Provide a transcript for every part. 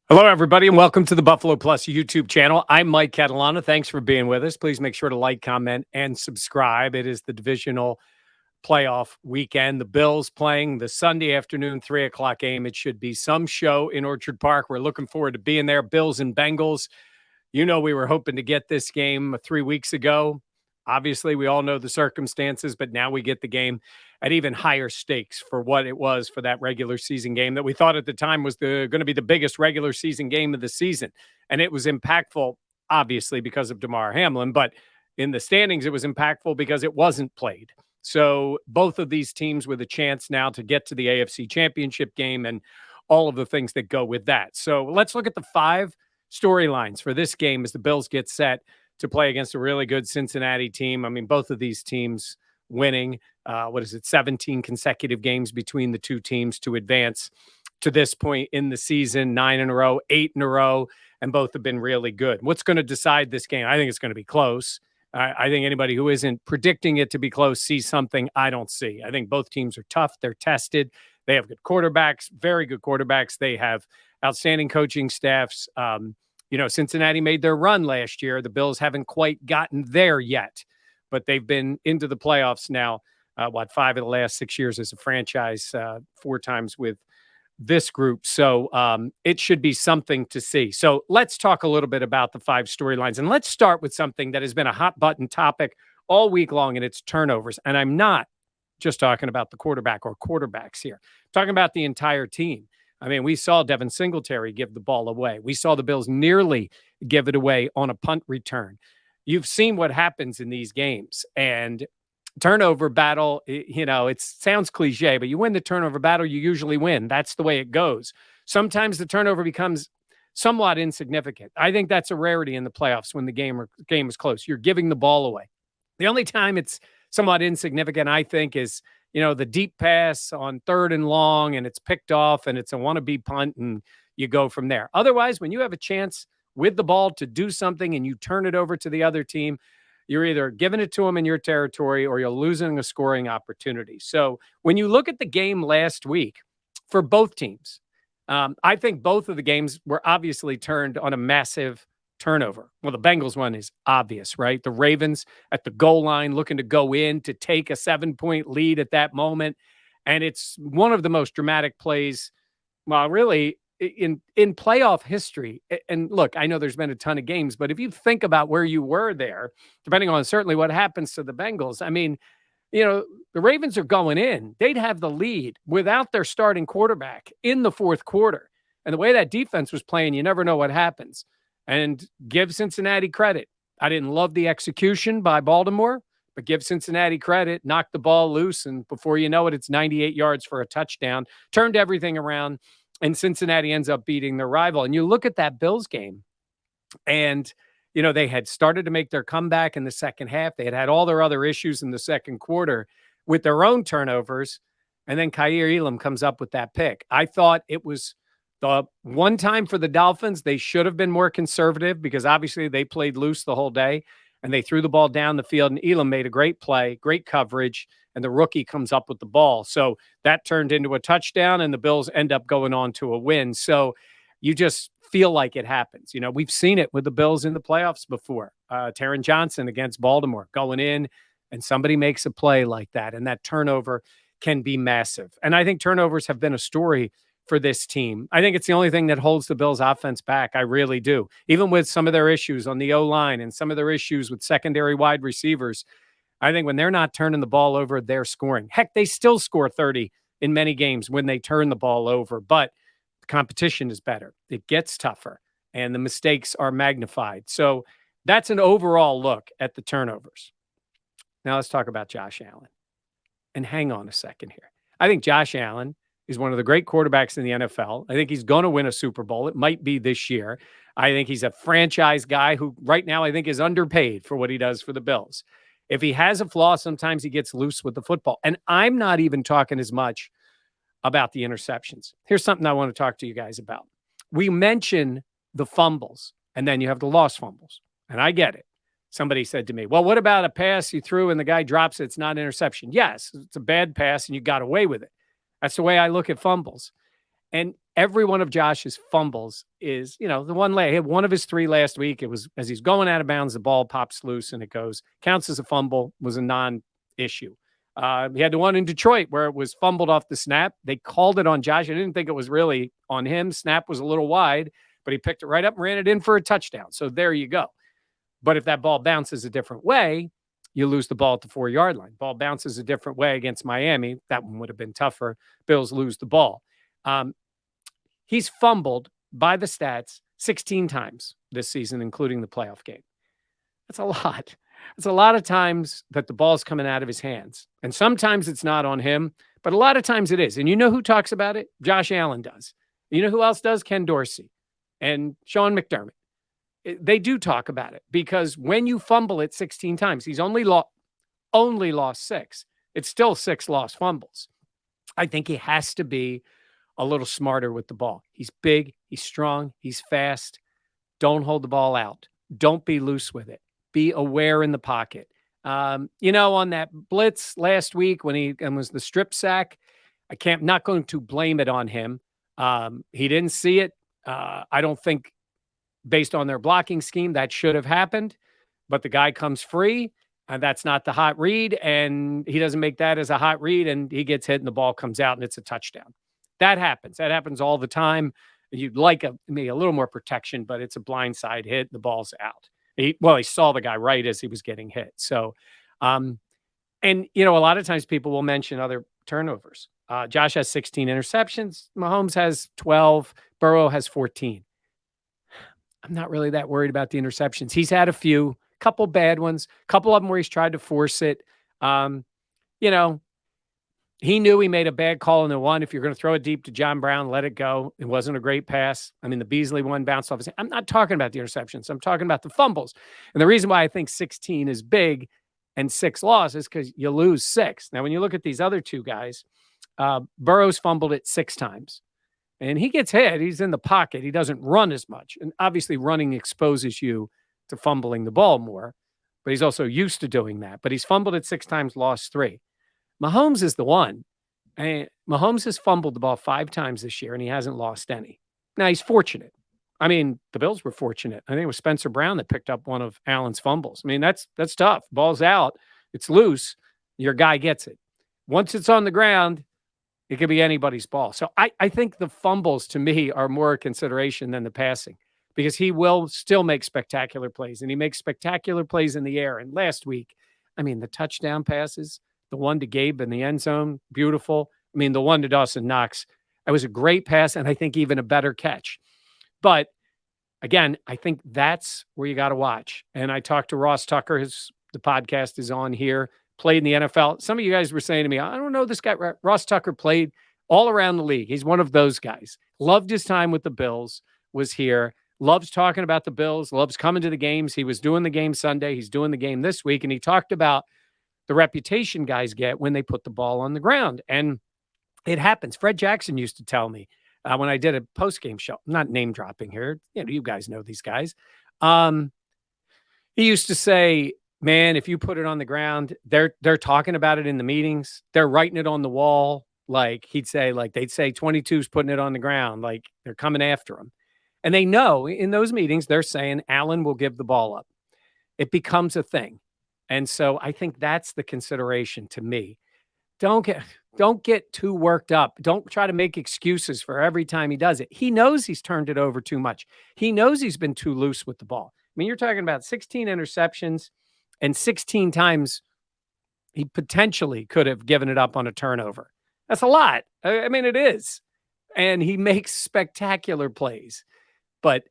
Hello, everybody, and welcome to the Buffalo Plus YouTube channel. I'm Mike Catalana. Thanks for being with us. Please make sure to like, comment, and subscribe. It is the divisional playoff weekend. The Bills playing the Sunday afternoon 3 o'clock game. It should be some show in Orchard Park. We're looking forward to being there. Bills and Bengals. You know, we were hoping to get this game 3 weeks ago. Obviously, we all know the circumstances, but now we get the game at even higher stakes for what it was for that regular season game that we thought at the time was going to be the biggest regular season game of the season. And it was impactful, obviously, because of Damar Hamlin, but in the standings, it was impactful because it wasn't played. So both of these teams with a chance now to get to the AFC Championship game and all of the things that go with that. So let's look at the 5 storylines for this game as the Bills get set to play against a really good Cincinnati team. I mean, both of these teams winning, 17 consecutive games between the two teams to advance to this point in the season, 9 in a row, 8 in a row, and both have been really good. What's going to decide this game? I think it's going to be close. I think anybody who isn't predicting it to be close sees something I don't see. I think both teams are tough. They're tested. They have good quarterbacks, very good quarterbacks. They have outstanding coaching staffs. Cincinnati made their run last year. The Bills haven't quite gotten there yet, but they've been into the playoffs now, 5 of the last 6 years as a franchise, 4 times with this group. So it should be something to see. So let's talk a little bit about the 5 storylines. And let's start with something that has been a hot button topic all week long, and it's turnovers. And I'm not just talking about the quarterback or quarterbacks here. I'm talking about the entire team. I mean, we saw Devin Singletary give the ball away. We saw the Bills nearly give it away on a punt return. You've seen what happens in these games. And turnover battle, it sounds cliche, but you win the turnover battle, you usually win. That's the way it goes. Sometimes the turnover becomes somewhat insignificant. I think that's a rarity in the playoffs when the game is close. You're giving the ball away. The only time it's somewhat insignificant, I think, is the deep pass on 3rd and long, and it's picked off, and it's a wannabe punt, and you go from there. Otherwise, when you have a chance with the ball to do something and you turn it over to the other team, you're either giving it to them in your territory or you're losing a scoring opportunity. So when you look at the game last week for both teams, I think both of the games were obviously turned on a massive turnover. Well, the Bengals one is obvious, right? The Ravens at the goal line looking to go in to take a 7-point lead at that moment. And it's one of the most dramatic plays, well, really in playoff history. And look, I know there's been a ton of games, but if you think about where you were there, depending on certainly what happens to the Bengals, I mean, the Ravens are going in. They'd have the lead without their starting quarterback in the 4th quarter. And the way that defense was playing, you never know what happens. And give Cincinnati credit. I didn't love the execution by Baltimore, but give Cincinnati credit, knocked the ball loose, and before you know it, it's 98 yards for a touchdown, turned everything around, and Cincinnati ends up beating their rival. And you look at that Bills game, and, they had started to make their comeback in the second half. They had all their other issues in the second quarter with their own turnovers, and then Kaiir Elam comes up with that pick. I thought it was the one time for the Dolphins, they should have been more conservative because obviously they played loose the whole day and they threw the ball down the field, and Elam made a great play, great coverage, and the rookie comes up with the ball. So that turned into a touchdown, and the Bills end up going on to a win. So you just feel like it happens. We've seen it with the Bills in the playoffs before. Taron Johnson against Baltimore going in, and somebody makes a play like that, and that turnover can be massive. And I think turnovers have been a story for this team. I think it's the only thing that holds the Bills offense back. I really do. Even with some of their issues on the O-line and some of their issues with secondary wide receivers, I think when they're not turning the ball over, they're scoring. Heck, they still score 30 in many games when they turn the ball over, but the competition is better. It gets tougher, and the mistakes are magnified. So that's an overall look at the turnovers. Now let's talk about Josh Allen. And hang on a second here. I think Josh Allen is one of the great quarterbacks in the NFL. I think he's going to win a Super Bowl. It might be this year. I think he's a franchise guy who right now I think is underpaid for what he does for the Bills. If he has a flaw, sometimes he gets loose with the football. And I'm not even talking as much about the interceptions. Here's something I want to talk to you guys about. We mention the fumbles, and then you have the lost fumbles. And I get it. Somebody said to me, well, what about a pass you threw and the guy drops it? It's not an interception. Yes, it's a bad pass and you got away with it. That's the way I look at fumbles. And every one of Josh's fumbles is, the one he had one of his 3 last week. It was as he's going out of bounds, the ball pops loose and it counts as a fumble, was a non-issue. He had the one in Detroit where it was fumbled off the snap. They called it on Josh. I didn't think it was really on him. Snap was a little wide, but he picked it right up and ran it in for a touchdown. So there you go. But if that ball bounces a different way, you lose the ball at the 4-yard line. Ball bounces a different way against Miami. That one would have been tougher. Bills lose the ball. He's fumbled by the stats 16 times this season, including the playoff game. That's a lot. It's a lot of times that the ball's coming out of his hands. And sometimes it's not on him, but a lot of times it is. And you know who talks about it? Josh Allen does. You know who else does? Ken Dorsey and Sean McDermott. They do talk about it because when you fumble it 16 times, he's only lost 6. It's still 6 lost fumbles. I think he has to be a little smarter with the ball. He's big, he's strong, he's fast. Don't hold the ball out. Don't be loose with it. Be aware in the pocket. On that blitz last week when he was the strip sack, not going to blame it on him. He didn't see it. I don't think based on their blocking scheme that should have happened, but the guy comes free and that's not the hot read. And he doesn't make that as a hot read and he gets hit and the ball comes out and it's a touchdown. That happens. That happens all the time. You'd like maybe a little more protection, but it's a blindside hit. The ball's out. He saw the guy right as he was getting hit. So, a lot of times people will mention other turnovers. Josh has 16 interceptions. Mahomes has 12. Burrow has 14. I'm not really that worried about the interceptions. He's had a couple bad ones, a couple of them where he's tried to force it. He knew he made a bad call in the one. If you're going to throw it deep to John Brown, let it go. It wasn't a great pass. I mean, the Beasley one bounced off his hand. I'm not talking about the interceptions. I'm talking about the fumbles. And the reason why I think 16 is big and 6 losses is because you lose 6. Now, when you look at these other 2 guys, Burrow's fumbled it 6 times. And he gets hit. He's in the pocket. He doesn't run as much. And obviously, running exposes you to fumbling the ball more. But he's also used to doing that. But he's fumbled it 6 times, lost 3. Mahomes is the one. And Mahomes has fumbled the ball 5 times this year, and he hasn't lost any. Now, he's fortunate. I mean, the Bills were fortunate. I think it was Spencer Brown that picked up one of Allen's fumbles. I mean, that's tough. Ball's out. It's loose. Your guy gets it. Once it's on the ground, it could be anybody's ball. So I think the fumbles, to me, are more a consideration than the passing because he will still make spectacular plays, and he makes spectacular plays in the air. And last week, I mean, the touchdown passes, the one to Gabe in the end zone, beautiful. I mean, the one to Dawson Knox, it was a great pass and I think even a better catch. But again, I think that's where you got to watch. And I talked to Ross Tucker, the podcast is on here, played in the NFL. Some of you guys were saying to me, I don't know this guy. Ross Tucker played all around the league. He's one of those guys. Loved his time with the Bills, was here, loves talking about the Bills, loves coming to the games. He was doing the game Sunday. He's doing the game this week. And he talked about the reputation guys get when they put the ball on the ground. And it happens. Fred Jackson used to tell me when I did a post-game show, I'm not name dropping here. You guys know these guys. He used to say, man, if you put it on the ground, they're talking about it in the meetings. They're writing it on the wall. Like he'd say, they'd say 22's putting it on the ground. Like they're coming after him. And they know in those meetings, they're saying Allen will give the ball up. It becomes a thing. And so I think that's the consideration to me. Don't get too worked up. Don't try to make excuses for every time he does it. He knows he's turned it over too much. He knows he's been too loose with the ball. I mean, you're talking about 16 interceptions and 16 times he potentially could have given it up on a turnover. That's a lot. I mean, it is. And he makes spectacular plays. But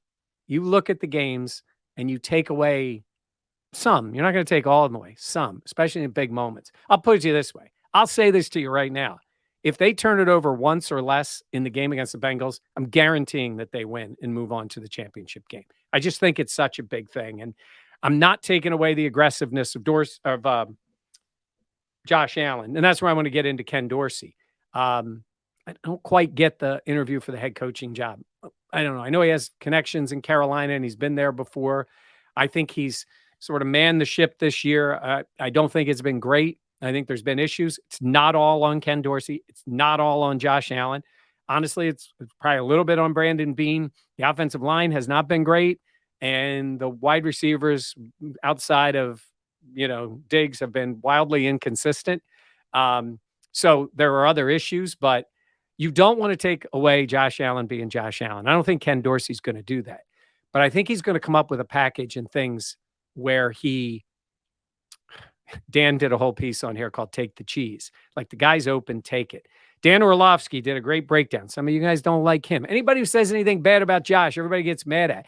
you look at the games and you take away some. You're not going to take all of them away. Some, especially in big moments. I'll put it to you this way. I'll say this to you right now. If they turn it over once or less in the game against the Bengals, I'm guaranteeing that they win and move on to the championship game. I just think it's such a big thing. And I'm not taking away the aggressiveness of Josh Allen. And that's where I want to get into Ken Dorsey. I don't quite get the interview for the head coaching job. I don't know. I know he has connections in Carolina and he's been there before. I think he's sort of manned the ship this year. I don't think it's been great. I think there's been issues. It's not all on Ken Dorsey. It's not all on Josh Allen. honestly, it's probably a little bit on Brandon Beane. The offensive line has not been great, and the wide receivers outside of, Diggs have been wildly inconsistent. Um, so there are other issues, but you don't want to take away Josh Allen being Josh Allen. I don't think Ken Dorsey's going to do that, but I think he's going to come up with a package and things where Dan did a whole piece on here called Take the Cheese. Like the guy's open, take it. Dan Orlovsky did a great breakdown. Some of you guys don't like him. Anybody who says anything bad about Josh, everybody gets mad at.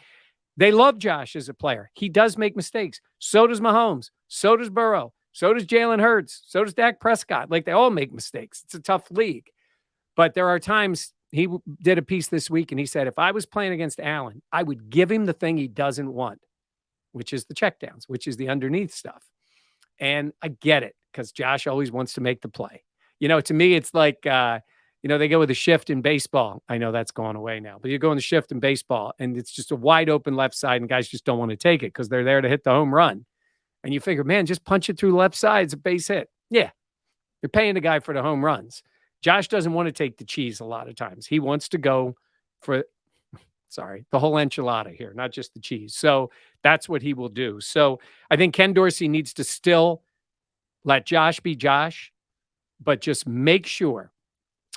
They love Josh as a player. He does make mistakes. So does Mahomes. So does Burrow. So does Jalen Hurts. So does Dak Prescott. Like they all make mistakes. It's a tough league. But there are times he did a piece this week and he said, if I was playing against Allen, I would give him the thing he doesn't want, which is the checkdowns, which is the underneath stuff. And I get it because Josh always wants to make the play. To me, it's like, they go with a shift in baseball. I know that's gone away now, but you go in the shift in baseball and it's just a wide open left side and guys just don't want to take it because they're there to hit the home run. And you figure, man, just punch it through the left side. It's a base hit. Yeah. You're paying the guy for the home runs. Josh doesn't want to take the cheese a lot of times. He wants to go for, the whole enchilada here, not just the cheese. So that's what he will do. So I think Ken Dorsey needs to still let Josh be Josh, but just make sure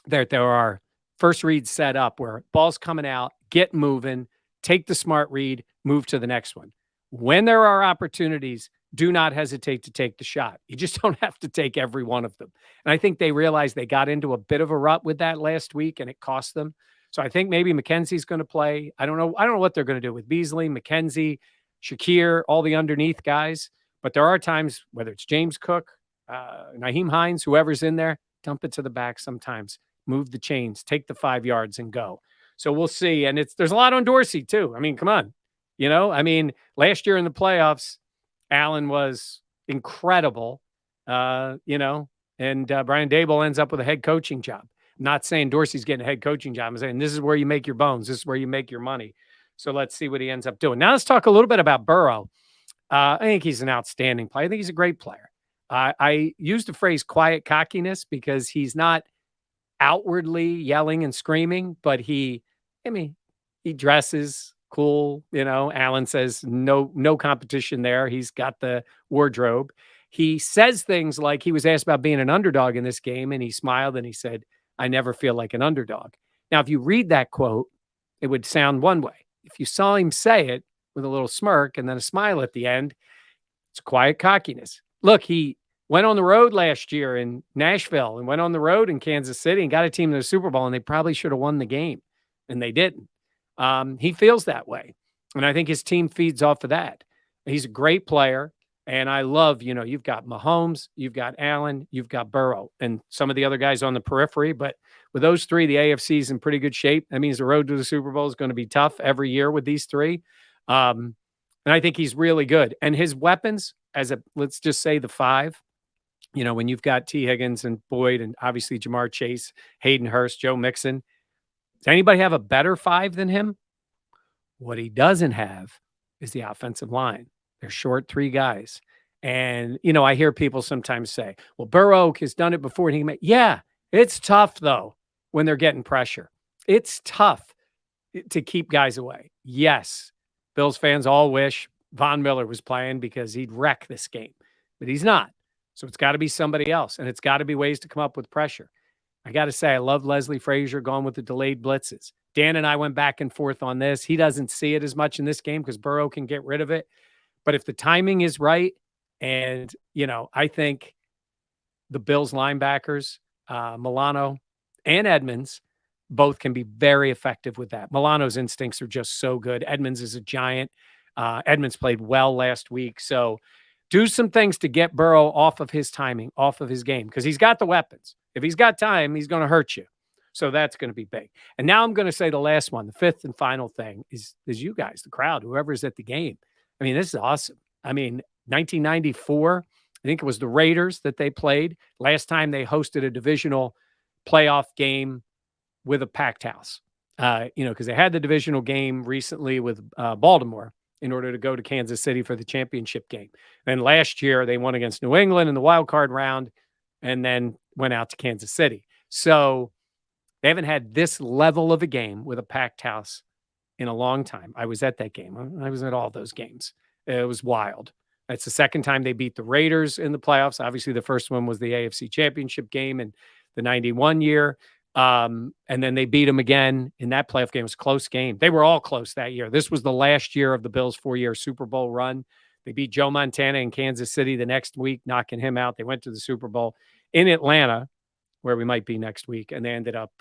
that there are first reads set up where ball's coming out, get moving, take the smart read, move to the next one. When there are opportunities, do not hesitate to take the shot. You just don't have to take every one of them. And I think they realized they got into a bit of a rut with that last week and it cost them. So I think maybe McKenzie's going to play. I don't know what they're going to do with Beasley, McKenzie, Shakir, all the underneath guys. But there are times, whether it's James Cook, Nyheim Hines, whoever's in there, dump it to the back sometimes. Move the chains, take the 5 yards and go. So we'll see. And there's a lot on Dorsey too. I mean, come on. Last year in the playoffs, Allen was incredible, and Brian Daboll ends up with a head coaching job. I'm not saying Dorsey's getting a head coaching job. I'm saying this is where you make your bones. This is where you make your money. So let's see what he ends up doing. Now let's talk a little bit about Burrow. I think he's an outstanding player. I think he's a great player. I used the phrase quiet cockiness because he's not outwardly yelling and screaming, but he dresses cool. Allen says no competition there. He's got the wardrobe. He says things like he was asked about being an underdog in this game, and he smiled and he said, I never feel like an underdog. Now, if you read that quote, it would sound one way. If you saw him say it with a little smirk and then a smile at the end, it's quiet cockiness. Look, he went on the road last year in Nashville and went on the road in Kansas City and got a team to the Super Bowl, and they probably should have won the game, and they didn't. He feels that way, and I think his team feeds off of that. He's a great player, and I love, you've got Mahomes, you've got Allen, you've got Burrow, and some of the other guys on the periphery, but with those three, the AFC is in pretty good shape. That means the road to the Super Bowl is going to be tough every year with these three. And I think he's really good. And his weapons, let's just say the five, when you've got T. Higgins and Boyd and obviously Jamar Chase, Hayden Hurst, Joe Mixon, does anybody have a better five than him? What he doesn't have is the offensive line. They're short three guys. And, I hear people sometimes say, well, Burrow has done it before. And it's tough, though, when they're getting pressure. It's tough to keep guys away. Yes, Bills fans all wish Von Miller was playing because he'd wreck this game. But he's not. So it's got to be somebody else. And it's got to be ways to come up with pressure. I got to say, I love Leslie Frazier going with the delayed blitzes. Dan and I went back and forth on this. He doesn't see it as much in this game because Burrow can get rid of it. But if the timing is right, and, I think the Bills linebackers, Milano and Edmonds, both can be very effective with that. Milano's instincts are just so good. Edmonds is a giant. Edmonds played well last week. So do some things to get Burrow off of his timing, off of his game, because he's got the weapons. If he's got time, he's going to hurt you. So that's going to be big. And now I'm going to say the last one, the fifth and final thing is you guys, the crowd, whoever's at the game. I mean, this is awesome. 1994, I think it was the Raiders that they played. Last time they hosted a divisional playoff game with a packed house, because they had the divisional game recently with Baltimore in order to go to Kansas City for the championship game. And last year they won against New England in the wild card round and then went out to Kansas City. So They haven't had this level of a game with a packed house in a long time. I was at that game. I was at all those games. It was wild. It's the second time they beat the Raiders in the playoffs. Obviously, the first one was the AFC Championship game in the 91 year. And then they beat them again in that playoff game. It was a close game. They were all close that year. This was the last year of the Bills' 4-year Super Bowl run. They beat Joe Montana in Kansas City the next week, knocking him out. They went to the Super Bowl in Atlanta, where we might be next week, and they ended up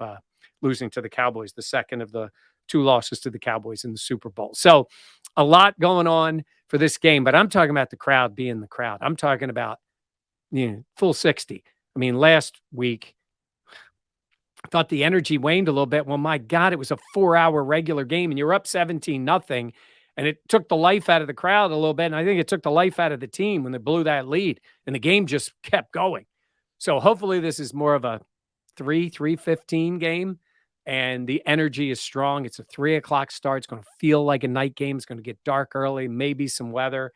losing to the Cowboys, the second of the 2 losses to the Cowboys in the Super Bowl. So a lot going on for this game, but I'm talking about the crowd being the crowd. I'm talking about, full 60. I mean, last week, I thought the energy waned a little bit. Well, my God, it was a 4-hour regular game, and you're up 17-0, and it took the life out of the crowd a little bit, and I think it took the life out of the team when they blew that lead, and the game just kept going. So hopefully this is more of a 3:15 game, and the energy is strong. It's a 3:00 start. It's going to feel like a night game. It's going to get dark early, maybe some weather.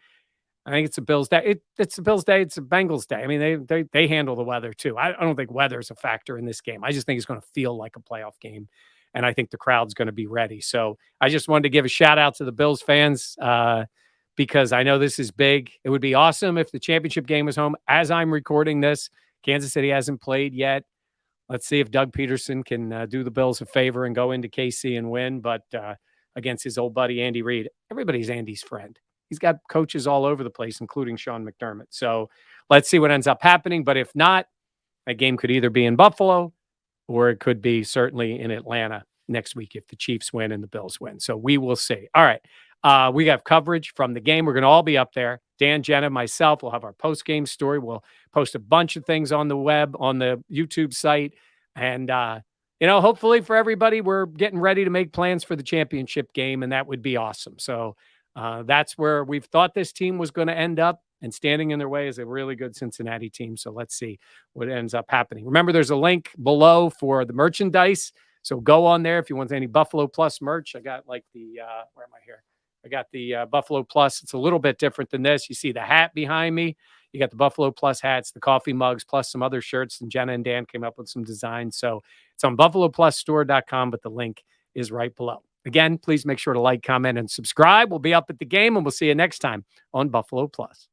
I think it's a Bills day. It's a Bills day. It's a Bengals day. I mean, they handle the weather too. I don't think weather is a factor in this game. I just think it's going to feel like a playoff game, and I think the crowd's going to be ready. So I just wanted to give a shout out to the Bills fans because I know this is big. It would be awesome if the championship game was home. As I'm recording this, Kansas City hasn't played yet. Let's see if Doug Peterson can do the Bills a favor and go into KC and win. But against his old buddy, Andy Reid, everybody's Andy's friend. He's got coaches all over the place, including Sean McDermott. So let's see what ends up happening. But if not, that game could either be in Buffalo or it could be certainly in Atlanta next week if the Chiefs win and the Bills win. So we will see. All right. We have coverage from the game. We're going to all be up there. Dan, Jenna, myself, we'll have our post-game story. We'll post a bunch of things on the web, on the YouTube site. And, hopefully for everybody, we're getting ready to make plans for the championship game, and that would be awesome. So that's where we've thought this team was going to end up, and standing in their way is a really good Cincinnati team. So let's see what ends up happening. Remember, there's a link below for the merchandise. So go on there if you want any Buffalo Plus merch. I got like the, where am I here? I got the Buffalo Plus. It's a little bit different than this. You see the hat behind me. You got the Buffalo Plus hats, the coffee mugs, plus some other shirts. And Jenna and Dan came up with some designs. So it's on buffaloplusstore.com, but the link is right below. Again, please make sure to like, comment, and subscribe. We'll be up at the game, and we'll see you next time on Buffalo Plus.